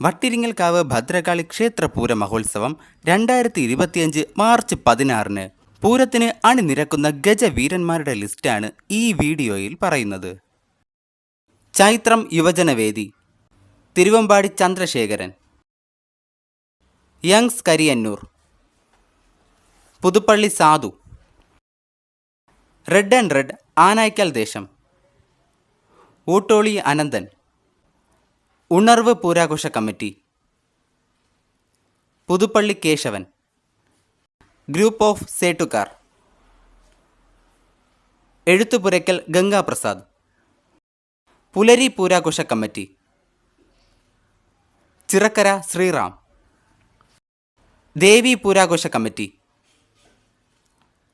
വട്ടിരിങ്ങൽക്കാവ് ഭദ്രകാളി ക്ഷേത്രപൂര മഹോത്സവം 2025 മാർച്ച് 16-ന് പൂരത്തിന് അണിനിരക്കുന്ന ഗജവീരന്മാരുടെ ലിസ്റ്റാണ് ഈ വീഡിയോയിൽ പറയുന്നത്. Chaithram Yuvajanavedi, Thiruvambadi Chandrasekharan, youngs Kariyannur, Puthuppally Sadhu, red and red Anaykkal ദേശം, ഊട്ടോളി അനന്തൻ, ഉണർവ് പൂരാഘോഷ committee, Puthuppally Kesavan, group of സേട്ടുകാർ, എഴുത്തുപുരയ്ക്കൽ ഗംഗാപ്രസാദ്, പുലരി പൂരാഘോഷ കമ്മിറ്റി, ചിറക്കര ശ്രീറാം, ദേവി പൂരാഘോഷ കമ്മിറ്റി,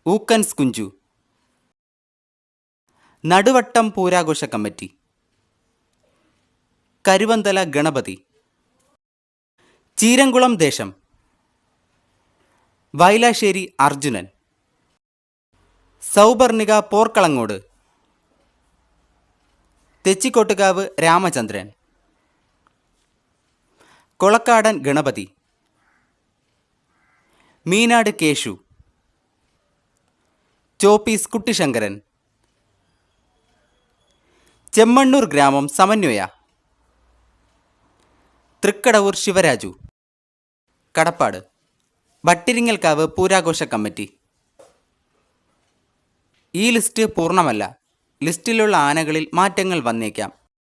ഊക്കൻസ് കുഞ്ചു, നടുവട്ടം പൂരാഘോഷ കമ്മിറ്റി, കരുവന്തല ഗണപതി, ചീരംകുളം ദേശം, വൈലാശ്ശേരി അർജുനൻ, സൗപർണിക പോർക്കളങ്ങോട്, തെച്ചിക്കോട്ടുകാവ് രാമചന്ദ്രൻ, കൊളക്കാടൻ ഗണപതി, മീനാട് കേശു, ചോപ്പീസ് കുട്ടിശങ്കരൻ, ചെമ്മണ്ണൂർ ഗ്രാമം സമന്വയ, തൃക്കടവൂർ ശിവരാജു, കടപ്പാട് വട്ടിരിങ്ങൽക്കാവ് പൂരാഘോഷ കമ്മിറ്റി. ഈ ലിസ്റ്റ് പൂർണ്ണമല്ല. ലിസ്റ്റിലുള്ള ആനകളിൽ മാറ്റങ്ങൾ വന്നേക്കാം.